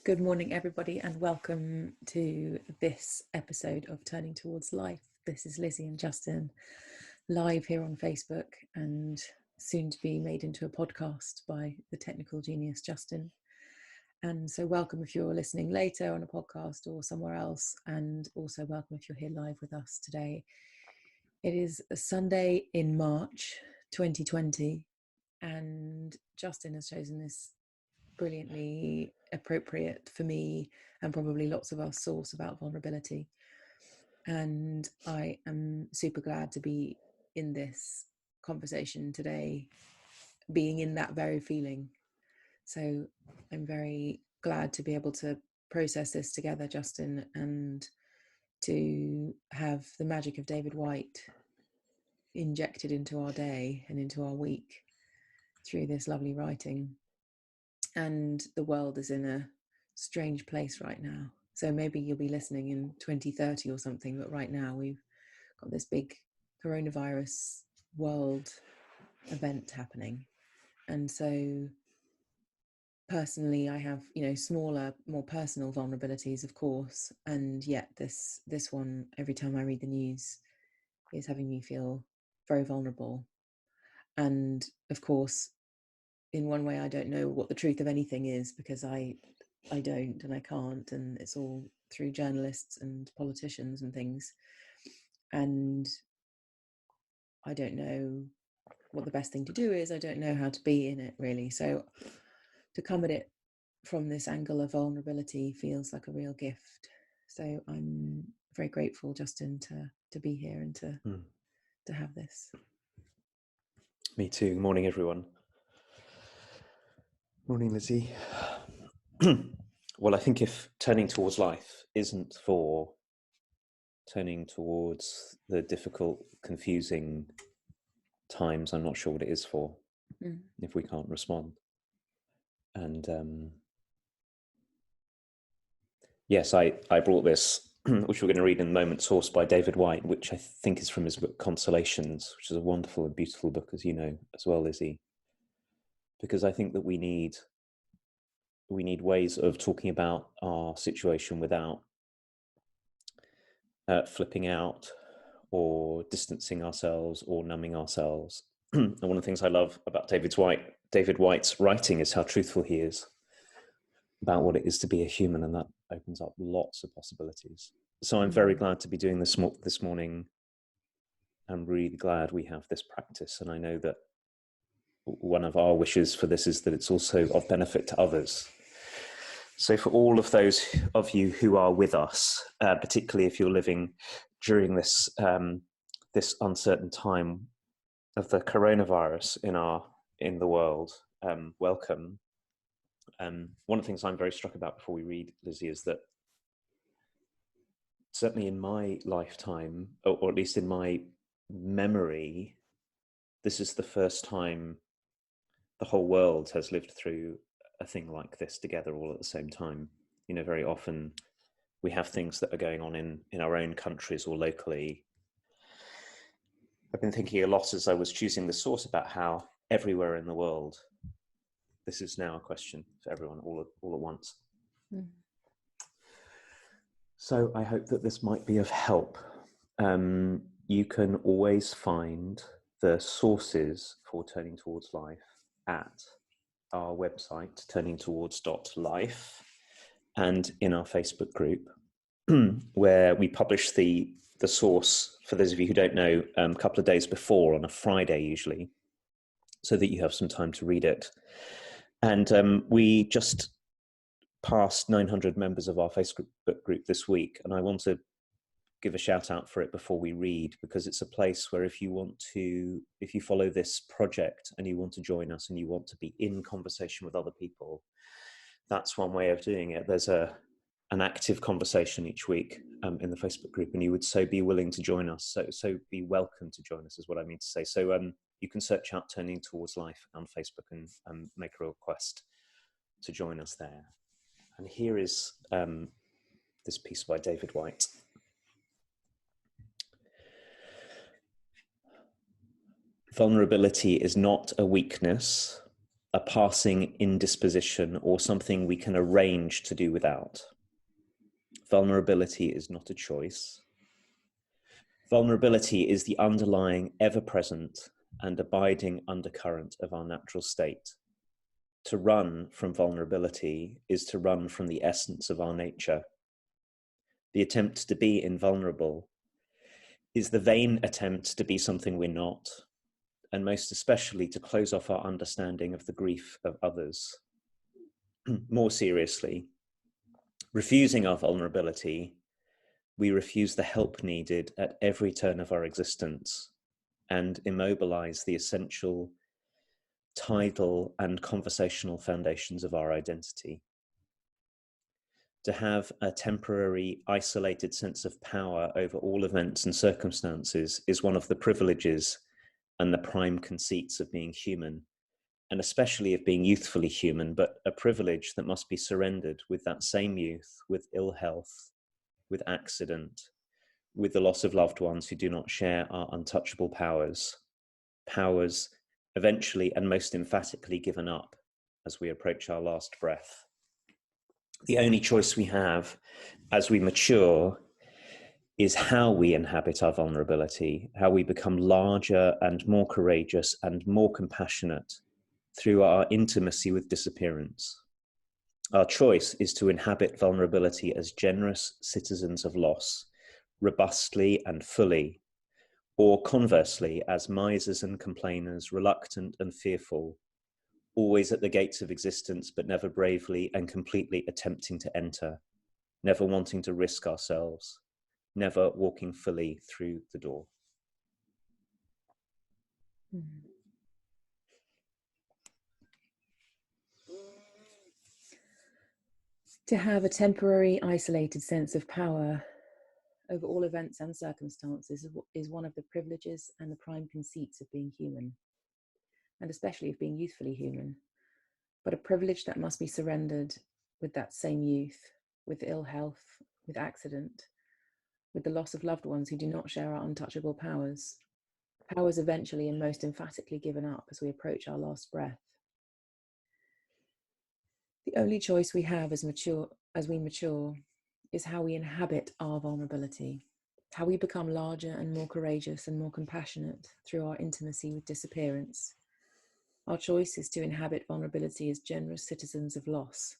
Good morning, everybody, and welcome to this episode of Turning Towards Life. This is Lizzie and Justin, live here on Facebook and soon to be made into a podcast by the technical genius Justin. And so welcome if you're listening later on a podcast or somewhere else, and also welcome if you're here live with us today. It is a Sunday in March 2020, and Justin has chosen this brilliantly appropriate for me and probably lots of us source about vulnerability, and I am super glad to be in this conversation today, being in that very feeling. So I'm very glad to be able to process this together, Justin, and to have the magic of David Whyte injected into our day and into our week through this lovely writing. And the world is in a strange place right now. So maybe you'll be listening in 2030 or something, but right now we've got this big coronavirus world event happening. And so personally, I have, smaller, more personal vulnerabilities, of course. And yet this one, every time I read the news, is having me feel very vulnerable. And of course, in one way, I don't know what the truth of anything is, because I don't and I can't, and it's all through journalists and politicians and things, and I don't know what the best thing to do is. I don't know how to be in it, really. So to come at it from this angle of vulnerability feels like a real gift. So I'm very grateful, Justin, to be here and to have this. Me too. Good morning, everyone. Morning, Lizzie. Well, I think if turning towards life isn't for turning towards the difficult, confusing times, I'm not sure what it is for, if we can't respond. And yes, I brought this, which we're going to read in a moment, sourced by David Whyte, which I think is from his book Consolations, which is a wonderful and beautiful book, as you know, as well, Lizzie. Because I think that we need ways of talking about our situation without flipping out or distancing ourselves or numbing ourselves. And one of the things I love about David Whyte's writing is how truthful he is about what it is to be a human, and that opens up lots of possibilities. So I'm very glad to be doing this morning. I'm really glad we have this practice, and I know that one of our wishes for this is that it's also of benefit to others. So for all of those of you who are with us, particularly if you're living during this this uncertain time of the coronavirus in the world, welcome. One of the things I'm very struck about before we read, Lizzie, is that certainly in my lifetime, or at least in my memory, this is the first time the whole world has lived through a thing like this together all at the same time. You know, very often we have things that are going on in our own countries or locally. I've been thinking a lot as I was choosing the source about how everywhere in the world, this is now a question for everyone all at once. So I hope that this might be of help. You can always find the sources for Turning Towards Life at our website, turningtowards.life, and in our Facebook group, where we publish the source, for those of you who don't know, a couple of days before, on a Friday usually, so that you have some time to read it. And we just passed 900 members of our Facebook group this week, and I want to give a shout out for it before we read, because it's a place where if you follow this project and you want to join us and you want to be in conversation with other people, that's one way of doing it. There's an active conversation each week in the Facebook group, and you would so be willing to join us. So be welcome to join us is what I mean to say. So you can search out Turning Towards Life on Facebook and make a request to join us there. And here is this piece by David Whyte. Vulnerability is not a weakness, a passing indisposition or something we can arrange to do without. Vulnerability is not a choice. Vulnerability is the underlying, ever-present and abiding undercurrent of our natural state. To run from vulnerability is to run from the essence of our nature. The attempt to be invulnerable is the vain attempt to be something we're not, and most especially to close off our understanding of the grief of others. More seriously, refusing our vulnerability, we refuse the help needed at every turn of our existence and immobilize the essential tidal and conversational foundations of our identity. To have a temporary, isolated sense of power over all events and circumstances is one of the privileges and the prime conceits of being human, and especially of being youthfully human, but a privilege that must be surrendered with that same youth, with ill health, with accident, with the loss of loved ones who do not share our untouchable powers, powers eventually and most emphatically given up as we approach our last breath. The only choice we have as we mature is how we inhabit our vulnerability, how we become larger and more courageous and more compassionate through our intimacy with disappearance. Our choice is to inhabit vulnerability as generous citizens of loss, robustly and fully, or conversely, as misers and complainers, reluctant and fearful, always at the gates of existence, but never bravely and completely attempting to enter, never wanting to risk ourselves, never walking fully through the door. To have a temporary, isolated sense of power over all events and circumstances is one of the privileges and the prime conceits of being human, and especially of being youthfully human, but a privilege that must be surrendered with that same youth, with ill health, with accident, with the loss of loved ones who do not share our untouchable powers, powers eventually and most emphatically given up as we approach our last breath. The only choice we have as we mature is how we inhabit our vulnerability, how we become larger and more courageous and more compassionate through our intimacy with disappearance. Our choice is to inhabit vulnerability as generous citizens of loss,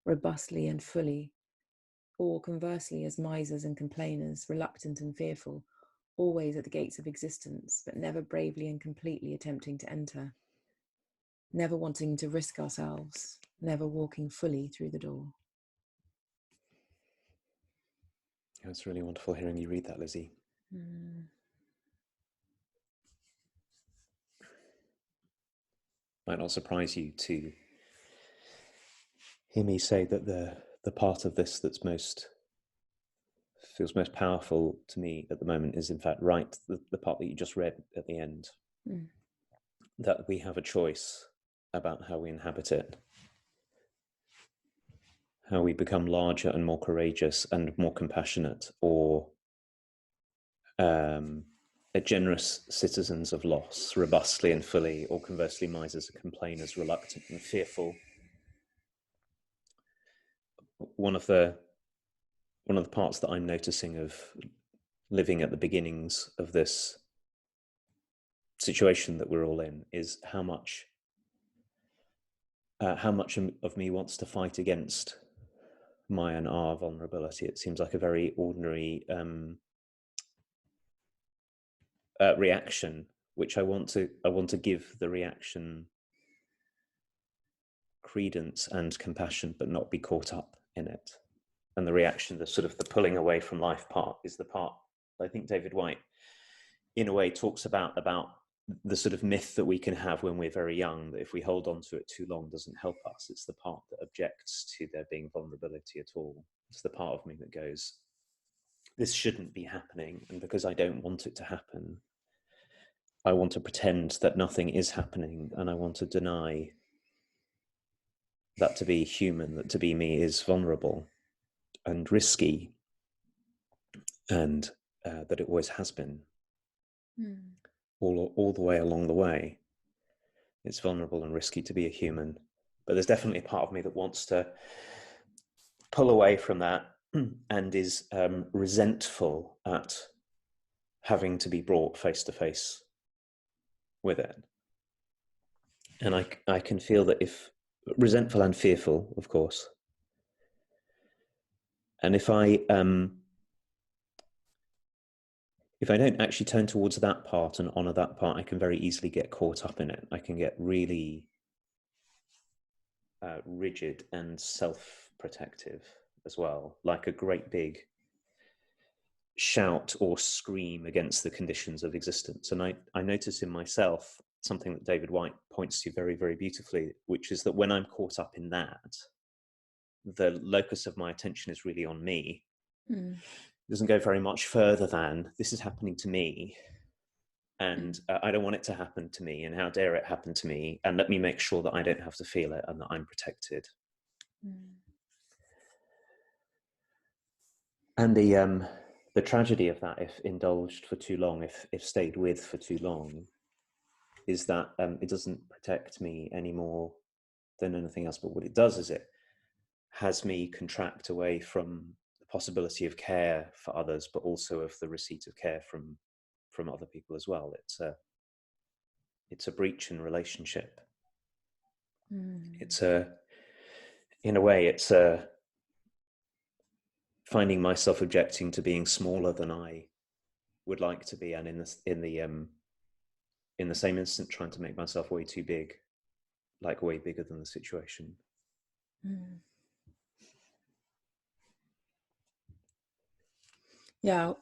robustly and fully, or conversely as misers and complainers, reluctant and fearful, always at the gates of existence, but never bravely and completely attempting to enter, never wanting to risk ourselves, never walking fully through the door. It's really wonderful hearing you read that, Lizzie. Might not surprise you to hear me say that the part of this that's feels most powerful to me at the moment is in fact the part that you just read at the end. That we have a choice about how we inhabit it, how we become larger and more courageous and more compassionate, or generous citizens of loss, robustly and fully, or conversely misers and complainers, reluctant and fearful. One of the parts that I'm noticing of living at the beginnings of this situation that we're all in is how much of me wants to fight against my and our vulnerability. It seems like a very ordinary reaction, which I want to give the reaction credence and compassion, but not be caught up in it. And the reaction, the sort of the pulling away from life part, is the part I think David Whyte, in a way, talks about the sort of myth that we can have when we're very young, that if we hold on to it too long doesn't help us. It's the part that objects to there being vulnerability at all. It's the part of me that goes, this shouldn't be happening, and because I don't want it to happen, I want to pretend that nothing is happening, and I want to deny that to be human, that to be me is vulnerable and risky, and that it always has been, all the way along the way. It's vulnerable and risky to be a human. But there's definitely a part of me that wants to pull away from that and is resentful at having to be brought face to face with it. And I can feel that if resentful and fearful, of course. And if I don't actually turn towards that part and honor that part, I can very easily get caught up in it. I can get really rigid and self-protective as well, like a great big shout or scream against the conditions of existence. And I notice in myself something that David White points to very, very beautifully, which is that when I'm caught up in that, the locus of my attention is really on me. It doesn't go very much further than this is happening to me, and I don't want it to happen to me, and how dare it happen to me, and let me make sure that I don't have to feel it and that I'm protected. And the tragedy of that, if indulged for too long, if stayed with for too long, is that it doesn't protect me any more than anything else. But what it does is it has me contract away from the possibility of care for others, but also of the receipt of care from other people as well. It's a breach in relationship. It's in a way, it's finding myself objecting to being smaller than I would like to be, and in the same instant trying to make myself way too big, like way bigger than the situation. Yeah,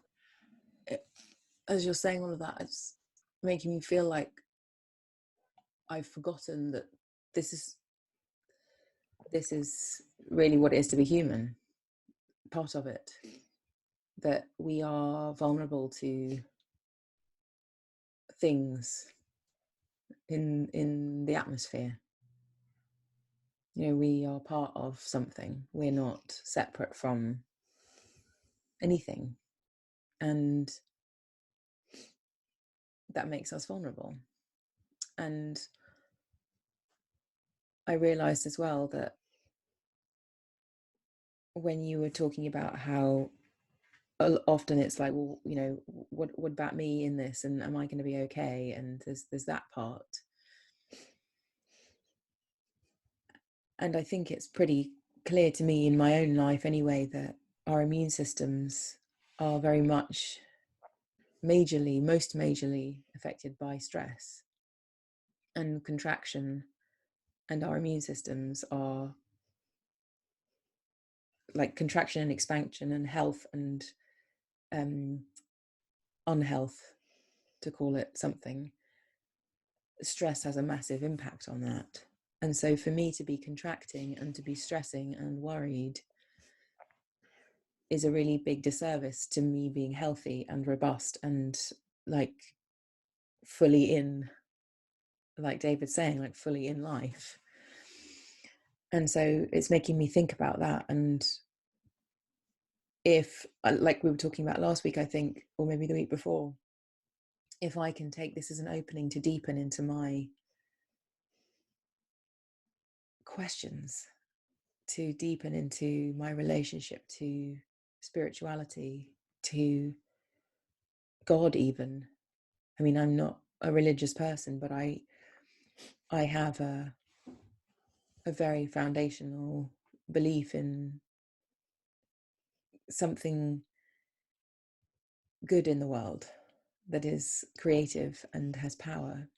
as you're saying all of that, it's making me feel like I've forgotten that this is really what it is to be human. Part of it, that we are vulnerable to things in the atmosphere. You know, we are part of something. We're not separate from anything, and that makes us vulnerable. And I realized as well that when you were talking about how often it's like, well, you know, what about me in this, and am I going to be okay? And there's that part. And I think it's pretty clear to me in my own life anyway that our immune systems are very much most majorly affected by stress and contraction, and our immune systems are like contraction and expansion and health and unhealth, to call it something. Stress has a massive impact on that. And so for me to be contracting and to be stressing and worried is a really big disservice to me being healthy and robust and like fully in, like David's saying, like fully in life. And so it's making me think about that. And if, like we were talking about last week, I think, or maybe the week before, if I can take this as an opening to deepen into my questions, to deepen into my relationship to spirituality, to God even. I mean, I'm not a religious person, but I have a very foundational belief in something good in the world that is creative and has power.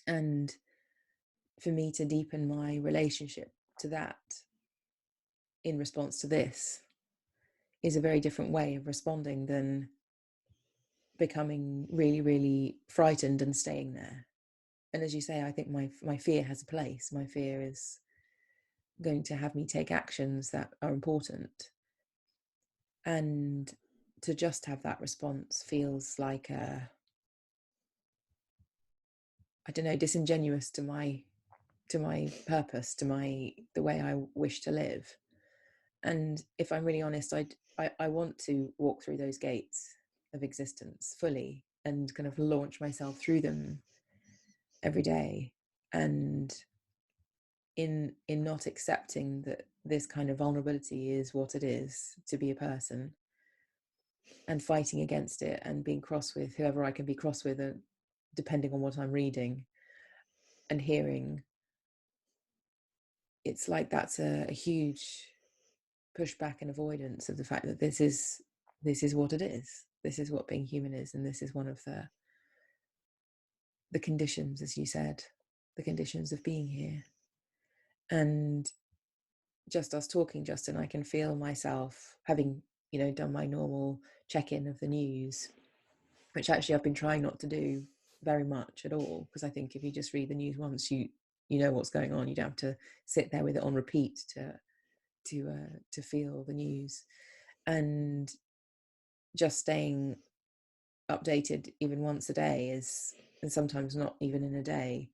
And for me to deepen my relationship to that in response to this is a very different way of responding than becoming really, really frightened and staying there. And as you say, I think my fear has a place. My fear is going to have me take actions that are important. And to just have that response feels like I don't know, disingenuous to my purpose, to the way I wish to live. And if I'm really honest, I want to walk through those gates of existence fully and kind of launch myself through them every day. and in not accepting that this kind of vulnerability is what it is to be a person, and fighting against it and being cross with whoever I can be cross with, depending on what I'm reading and hearing, it's like that's a huge pushback and avoidance of the fact that this is what it is. This is what being human is, and this is one of the conditions, as you said, the conditions of being here. And just us talking, Justin, I can feel myself having, done my normal check-in of the news, which actually I've been trying not to do very much at all, because I think if you just read the news once, you know what's going on. You don't have to sit there with it on repeat to feel the news, and just staying updated even once a day is, and sometimes not even in a day,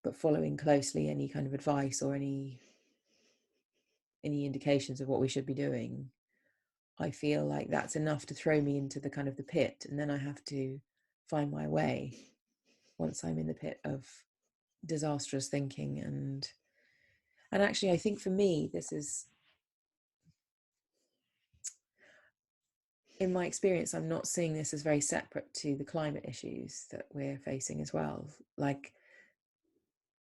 but following closely any kind of advice or any indications of what we should be doing. I feel like that's enough to throw me into the kind of the pit, and then I have to find my way once I'm in the pit of disastrous thinking. And actually, I think for me, this is, in my experience, I'm not seeing this as very separate to the climate issues that we're facing as well. Like,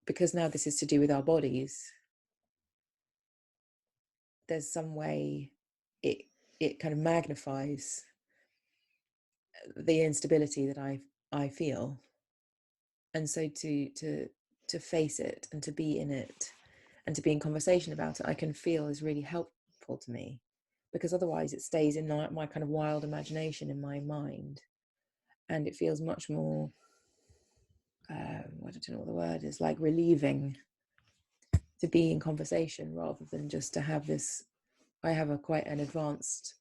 because now this is to do with our bodies, there's some way it kind of magnifies the instability that I feel. And so to face it and to be in it and to be in conversation about it, I can feel is really helpful to me, because otherwise it stays in my kind of wild imagination in my mind, and it feels much more I don't know what the word is, like relieving to be in conversation rather than just to have this. I have quite an advanced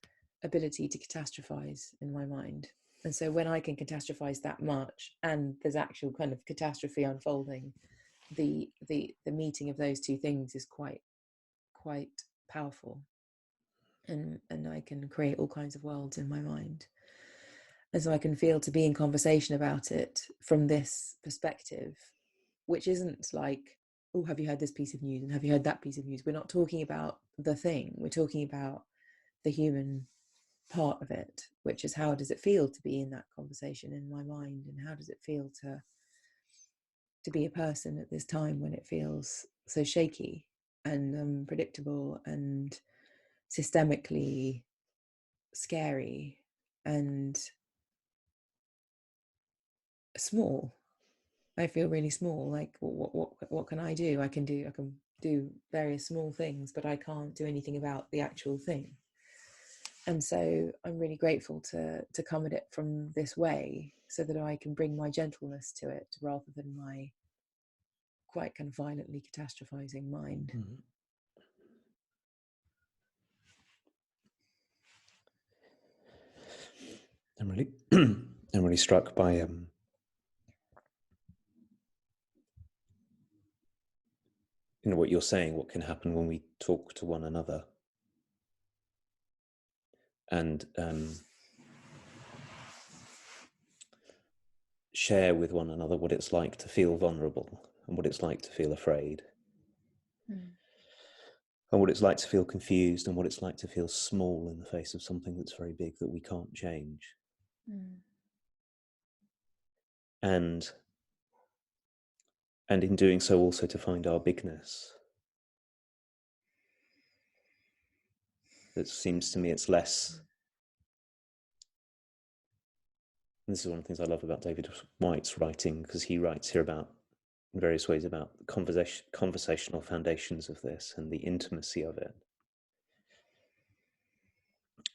ability to catastrophize in my mind, and so when I can catastrophize that much and there's actual kind of catastrophe unfolding, the meeting of those two things is quite powerful, and I can create all kinds of worlds in my mind. And so I can feel to be in conversation about it from this perspective, which isn't like, oh, have you heard this piece of news and have you heard that piece of news? We're not talking about the thing, we're talking about the human part of it, which is, how does it feel to be in that conversation in my mind, and how does it feel to be a person at this time when it feels so shaky and unpredictable and systemically scary and small. I feel really small. Like, what can I do? I can do various small things, but I can't do anything about the actual thing. And so I'm really grateful to come at it from this way, so that I can bring my gentleness to it rather than my quite kind of violently catastrophizing mind. Mm-hmm. I'm really struck by what you're saying, what can happen when we talk to one another, and share with one another what it's like to feel vulnerable and what it's like to feel afraid, and what it's like to feel confused, and what it's like to feel small in the face of something that's very big that we can't change. And in doing so also to find our bigness. It seems to me it's less, and this is one of the things I love about David Whyte's writing, because he writes here about, in various ways, about the conversational foundations of this and the intimacy of it,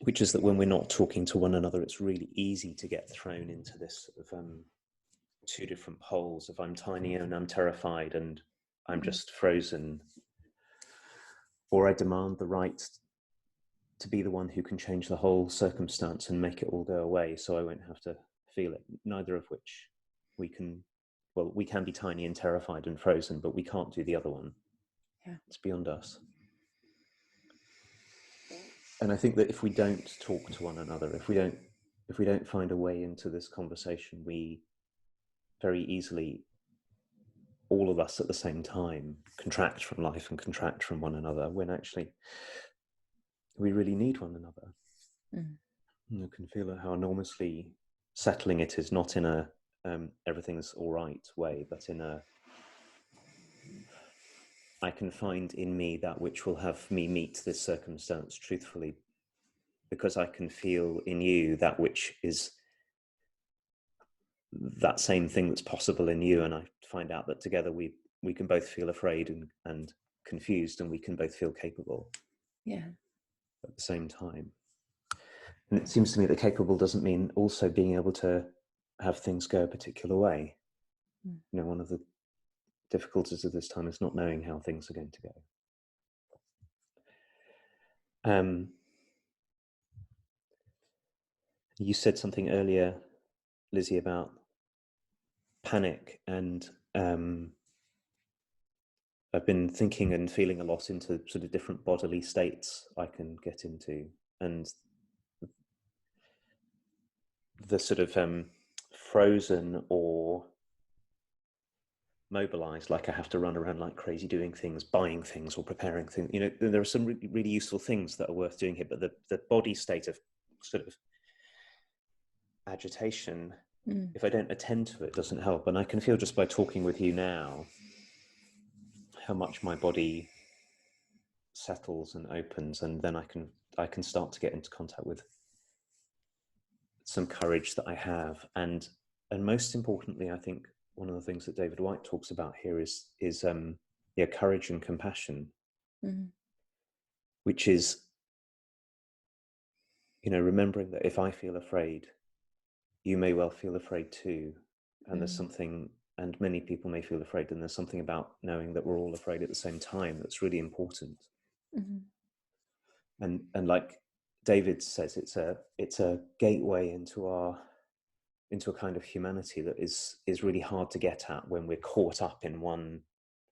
which is that when we're not talking to one another, it's really easy to get thrown into this sort of two different poles of, I'm tiny and I'm terrified and I'm just frozen, or I demand the right to be the one who can change the whole circumstance and make it all go away so I won't have to feel it. Neither of which we can. Well, we can be tiny and terrified and frozen, but we can't do the other one. Yeah. It's beyond us. And I think that if we don't talk to one another, if we don't find a way into this conversation, we very easily all of us at the same time contract from life and contract from one another, when actually we really need one another. You can feel how enormously settling it is, not in a everything's all right way, but in a I can find in me that which will have me meet this circumstance truthfully, because I can feel in you that which is that same thing that's possible in you. And I find out that together we can both feel afraid and confused, and we can both feel capable at the same time. And it seems to me that capable doesn't mean also being able to have things go a particular way. You know, one of the difficulties of this time is not knowing how things are going to go. You said something earlier, Lizzie, about panic, and I've been thinking and feeling a lot into sort of different bodily states I can get into, and the sort of frozen or mobilized, like I have to run around like crazy doing things, buying things or preparing things. You know, there are some really, really useful things that are worth doing here, but the body state of sort of agitation, if I don't attend to it, doesn't help. And I can feel just by talking with you now how much my body settles and opens, and then I can start to get into contact with some courage that I have. And most importantly, I think one of the things that David White talks about here is courage and compassion, which is, you know, remembering that if I feel afraid, you may well feel afraid too. And there's something, and many people may feel afraid, and there's something about knowing that we're all afraid at the same time that's really important. And like David says, it's a gateway into a kind of humanity that is really hard to get at when we're caught up in one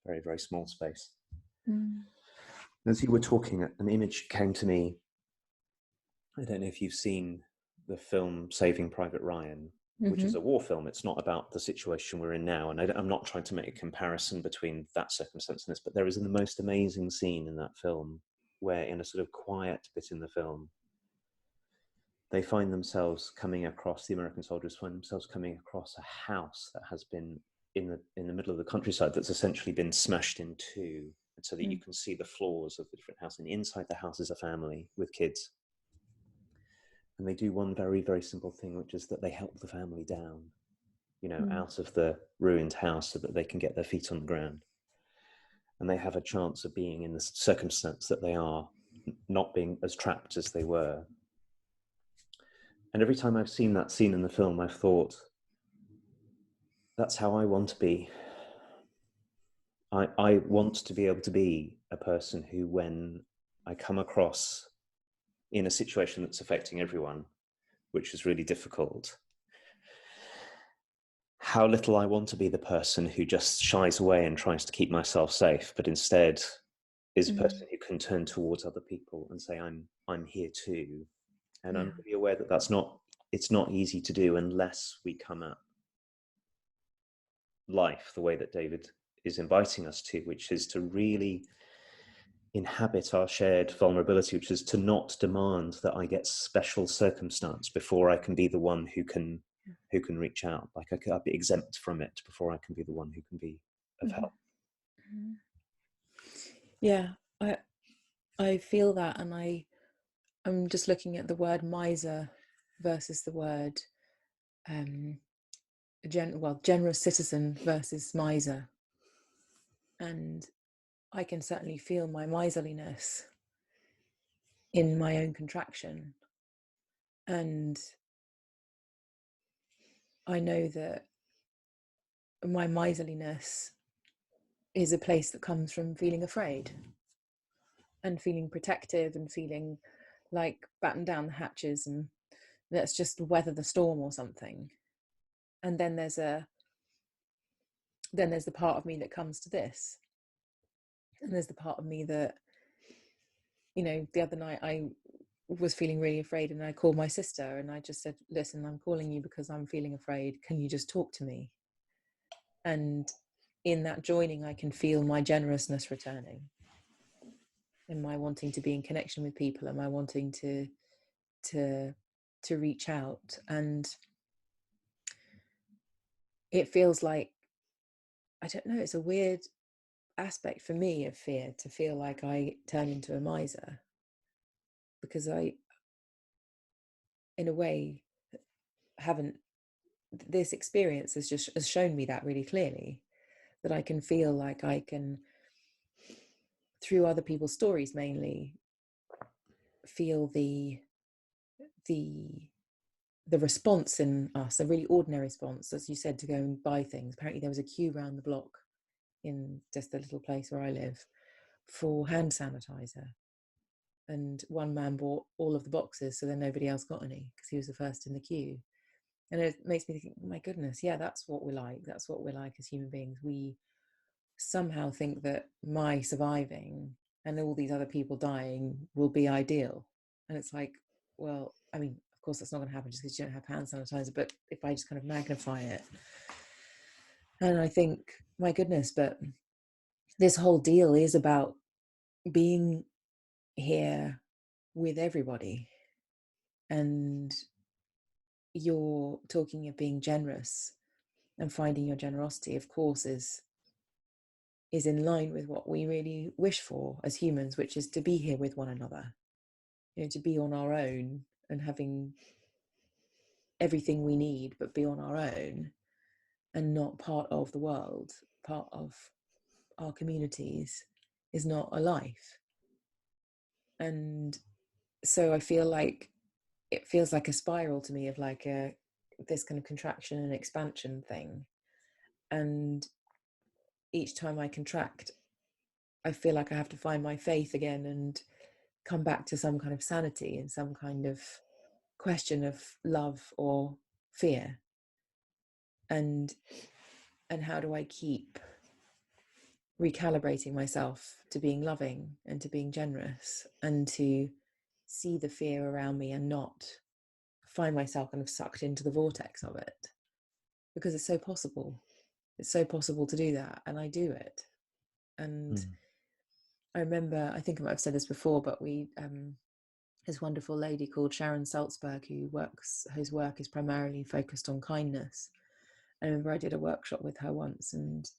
very, very small space. As you were talking, an image came to me. I don't know if you've seen the film Saving Private Ryan, which is a war film. It's not about the situation we're in now, and I'm not trying to make a comparison between that circumstance and this, but there is the most amazing scene in that film where, in a sort of quiet bit in the film, they find themselves coming across, the American soldiers find themselves coming across a house that has been in the middle of the countryside, that's essentially been smashed in two, and so that you can see the floors of the different houses. And inside the house is a family with kids. And they do one very, very simple thing, which is that they help the family down, you know, out of the ruined house so that they can get their feet on the ground. And they have a chance of being in the circumstance that they are, not being as trapped as they were. And every time I've seen that scene in the film, I've thought, that's how I want to be. I want to be able to be a person who, when I come across in a situation that's affecting everyone, which is really difficult, how little I want to be the person who just shies away and tries to keep myself safe, but instead is a person who can turn towards other people and say, I'm here too. And I'm really aware that it's not easy to do unless we come at life the way that David is inviting us to, which is to really inhabit our shared vulnerability, which is to not demand that I get special circumstance before I can be the one who can reach out. Like I'd be exempt from it before I can be the one who can be of help. Yeah, I feel that, and I'm just looking at the word miser versus the word generous citizen versus miser, and I can certainly feel my miserliness in my own contraction, and I know that my miserliness is a place that comes from feeling afraid and feeling protective and feeling like batten down the hatches and let's just weather the storm or something. And then there's the part of me that comes to this, and there's the part of me that, you know, the other night I was feeling really afraid and I called my sister and I just said, listen, I'm calling you because I'm feeling afraid, can you just talk to me? And in that joining, I can feel my generousness returning. Am I wanting to be in connection with people? Am I wanting to reach out? And it feels like, I don't know, it's a weird aspect for me of fear, to feel like I turn into a miser, because I, in a way, haven't, this experience has shown me that really clearly, that I can feel like I can, through other people's stories mainly, feel the response in us, a really ordinary response, as you said, to go and buy things. Apparently there was a queue around the block in just the little place where I live for hand sanitizer, and one man bought all of the boxes, so then nobody else got any because he was the first in the queue. And it makes me think, my goodness, yeah, that's what we're like. That's what we're like as human beings. We somehow think that my surviving and all these other people dying will be ideal. And it's like, well, I mean, of course that's not going to happen just because you don't have hand sanitizer, but if I just kind of magnify it, and I think, my goodness, but this whole deal is about being here with everybody. And you're talking of being generous, and finding your generosity, of course, is in line with what we really wish for as humans, which is to be here with one another, you know, to be on our own and having everything we need, but be on our own and not part of the world, part of our communities, is not a life. And so I feel like it feels like a spiral to me of like this kind of contraction and expansion thing. And each time I contract, I feel like I have to find my faith again and come back to some kind of sanity and some kind of question of love or fear. And how do I keep recalibrating myself to being loving and to being generous, and to see the fear around me and not find myself kind of sucked into the vortex of it, because it's so possible. It's so possible to do that, and I do it. And I remember, I think I might have said this before, but we this wonderful lady called Sharon Salzberg, whose work is primarily focused on kindness. I remember I did a workshop with her once, and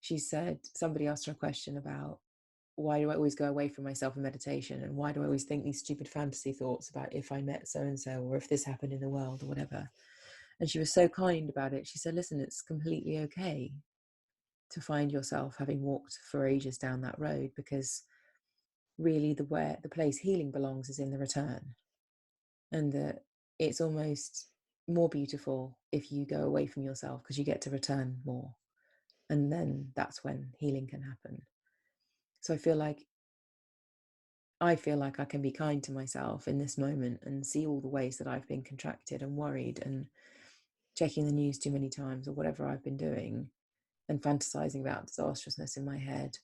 she said, somebody asked her a question about, why do I always go away from myself in meditation, and why do I always think these stupid fantasy thoughts about if I met so and so, or if this happened in the world or whatever. And she was so kind about it. She said, listen, it's completely okay to find yourself having walked for ages down that road, because really the place healing belongs is in the return. And that it's almost more beautiful if you go away from yourself, because you get to return more, and then that's when healing can happen. So I feel like I can be kind to myself in this moment and see all the ways that I've been contracted and worried and checking the news too many times, or whatever I've been doing, and fantasizing about disastrousness in my head,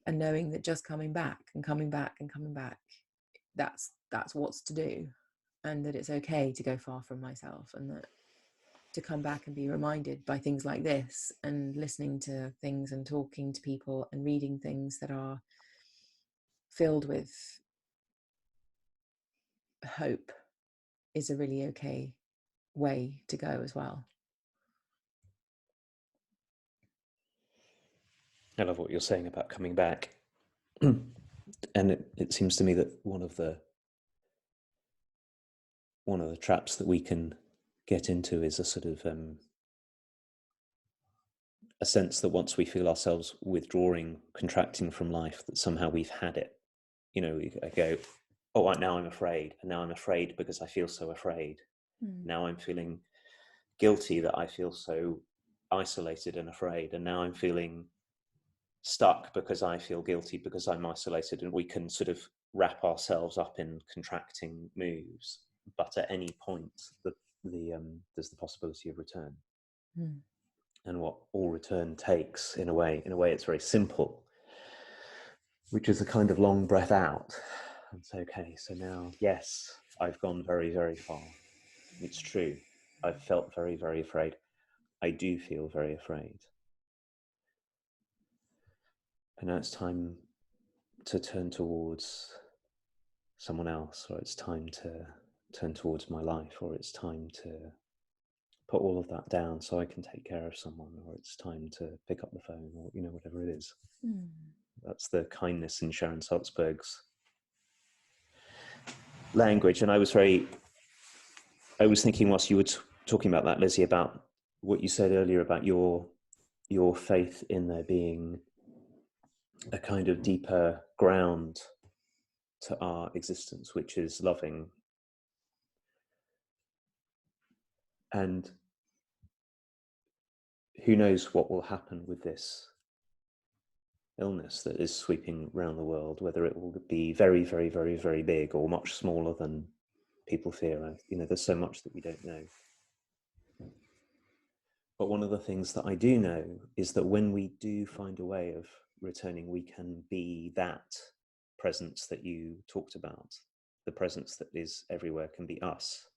and knowing that just coming back and coming back and coming back, that's what's to do. And that it's okay to go far from myself, and that to come back and be reminded by things like this, and listening to things and talking to people and reading things that are filled with hope, is a really okay way to go as well. I love what you're saying about coming back. And it seems to me that one of the traps that we can get into is a sort of a sense that once we feel ourselves withdrawing, contracting from life, that somehow we've had it. You know, I go, oh, right, now I'm afraid, and now I'm afraid because I feel so afraid. Now I'm feeling guilty that I feel so isolated and afraid, and now I'm feeling stuck because I feel guilty because I'm isolated. And we can sort of wrap ourselves up in contracting moves, but at any point there's the possibility of return. And what all return takes, in a way it's very simple, which is a kind of long breath out and say, okay, so now, yes, I've gone very, very far. It's true, I've felt very, very afraid. I do feel very afraid. And now it's time to turn towards someone else, or it's time to turn towards my life, or it's time to put all of that down so I can take care of someone, or it's time to pick up the phone, or whatever it is. That's the kindness in Sharon Salzberg's language. And I was thinking whilst you were talking about that, Lizzie, about what you said earlier about your faith in there being a kind of deeper ground to our existence, which is loving. And who knows what will happen with this illness that is sweeping around the world, whether it will be very, very, very, very big or much smaller than people fear. There's so much that we don't know. But one of the things that I do know is that when we do find a way of returning, we can be that presence that you talked about. The presence that is everywhere can be us.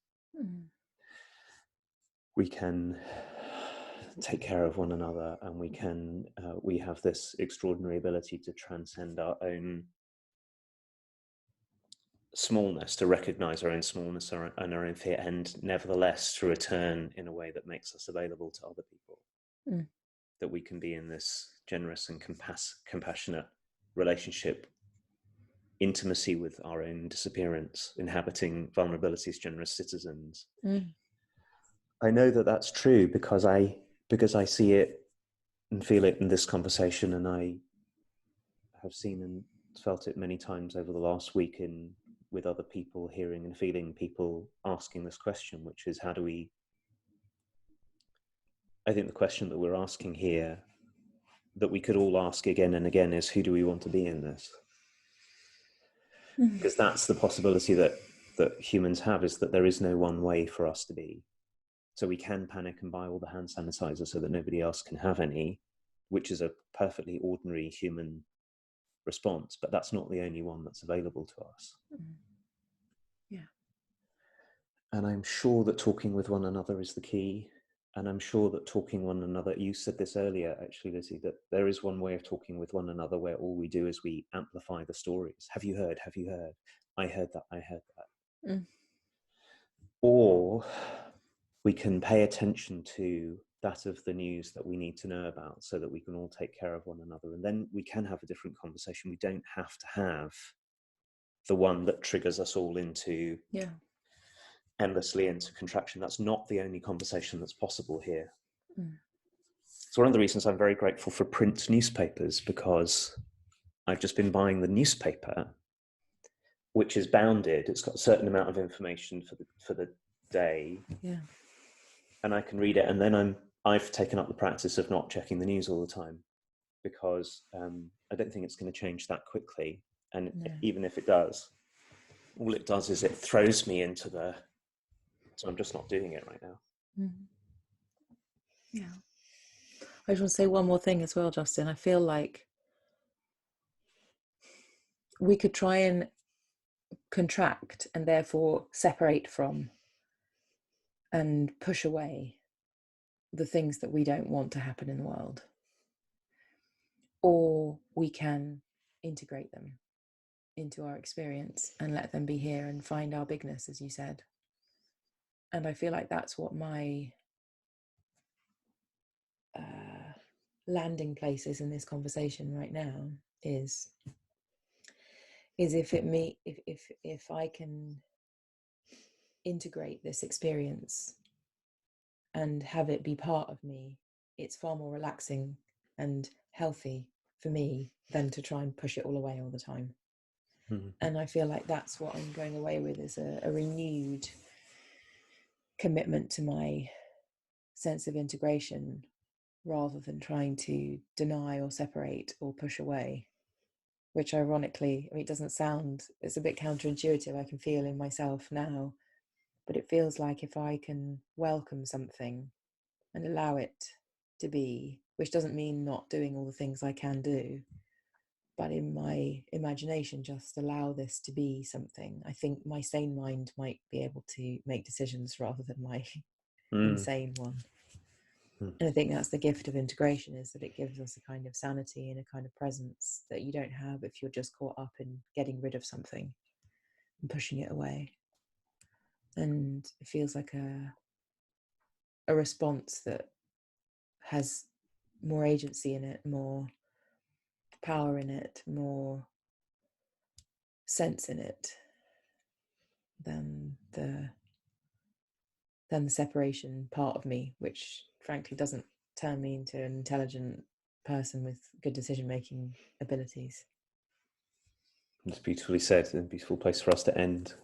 We can take care of one another, and we have this extraordinary ability to transcend our own smallness, to recognize our own smallness and our own fear, and nevertheless to return in a way that makes us available to other people. That we can be in this generous and compassionate relationship, intimacy with our own disappearance, inhabiting vulnerability as generous citizens. I know that that's true because I see it and feel it in this conversation, and I have seen and felt it many times over the last week with other people, hearing and feeling people asking this question, which is I think the question that we're asking here, that we could all ask again and again, is who do we want to be in this? Because that's the possibility that humans have, is that there is no one way for us to be. So we can panic and buy all the hand sanitizer so that nobody else can have any, which is a perfectly ordinary human response, but that's not the only one that's available to us. Yeah. And I'm sure that talking with one another is the key. And I'm sure that talking one another, you said this earlier, actually, Lizzie, that there is one way of talking with one another where all we do is we amplify the stories. Have you heard? Have you heard? I heard that. I heard that. Or we can pay attention to that of the news that we need to know about so that we can all take care of one another. And then we can have a different conversation. We don't have to have the one that triggers us all into endlessly into contraction. That's not the only conversation that's possible here. It's one of the reasons I'm very grateful for print newspapers, because I've just been buying the newspaper, which is bounded. It's got a certain amount of information for the day. Yeah. And I can read it. And then I've taken up the practice of not checking the news all the time, because I don't think it's going to change that quickly. And even if it does, all it does is it throws me into so I'm just not doing it right now. Yeah. I just want to say one more thing as well, Justin. I feel like we could try and contract and therefore separate from and push away the things that we don't want to happen in the world. Or we can integrate them into our experience and let them be here and find our bigness, as you said. And I feel like that's what my landing place is in this conversation right now, is if I can integrate this experience and have it be part of me, it's far more relaxing and healthy for me than to try and push it all away all the time. And I feel like that's what I'm going away with, is a renewed commitment to my sense of integration, rather than trying to deny or separate or push away, which ironically, I mean, it doesn't sound, it's a bit counterintuitive, I can feel in myself now, but it feels like if I can welcome something and allow it to be, which doesn't mean not doing all the things I can do, but in my imagination, just allow this to be something, I think my sane mind might be able to make decisions rather than my insane one. And I think that's the gift of integration, is that it gives us a kind of sanity and a kind of presence that you don't have if you're just caught up in getting rid of something and pushing it away. And it feels like a response that has more agency in it, more power in it, more sense in it than the separation part of me, which frankly doesn't turn me into an intelligent person with good decision-making abilities. It's beautifully said, and a beautiful place for us to end,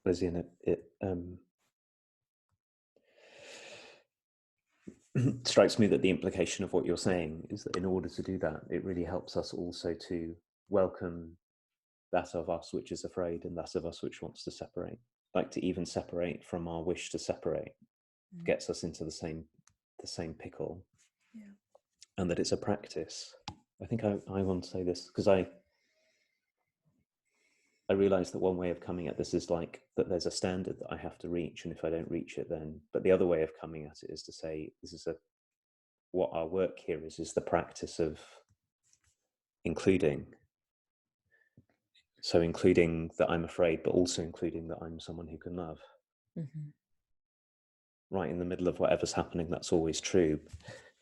Lizzie. And it strikes me that the implication of what you're saying is that in order to do that, it really helps us also to welcome that of us which is afraid and that of us which wants to separate. Like to even separate from our wish to separate gets us into the same pickle. Yeah. And that it's a practice. I think I want to say this because I realize that one way of coming at this is like that there's a standard that I have to reach, and if I don't reach it, then. But the other way of coming at it is to say this is what our work here is the practice of including. So including that I'm afraid, but also including that I'm someone who can love. Mm-hmm. Right in the middle of whatever's happening, that's always true.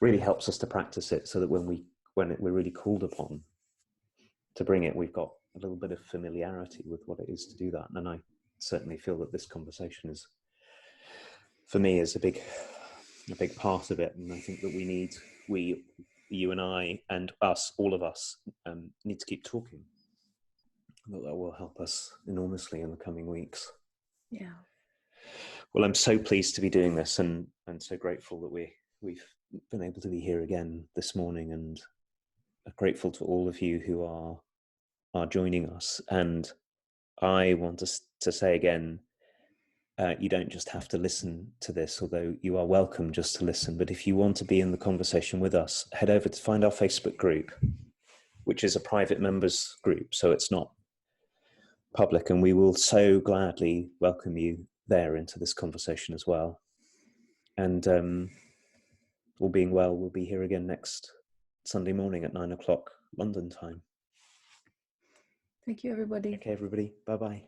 Really helps us to practice it, so that when we're really called upon to bring it, we've got a little bit of familiarity with what it is to do that. And I certainly feel that this conversation is, for me, is a big part of it. And I think that you and I and us, all of us, need to keep talking. That will help us enormously in the coming weeks. Yeah. Well, I'm so pleased to be doing this, and so grateful that we've been able to be here again this morning, and grateful to all of you who are joining us. And I want to say again, you don't just have to listen to this, although you are welcome just to listen. But if you want to be in the conversation with us, head over to find our Facebook group, which is a private members group, so it's not public, and we will so gladly welcome you there into this conversation as well. And all being well, we'll be here again next Sunday morning at 9 o'clock London time. Thank you, everybody. Okay, everybody. Bye-bye.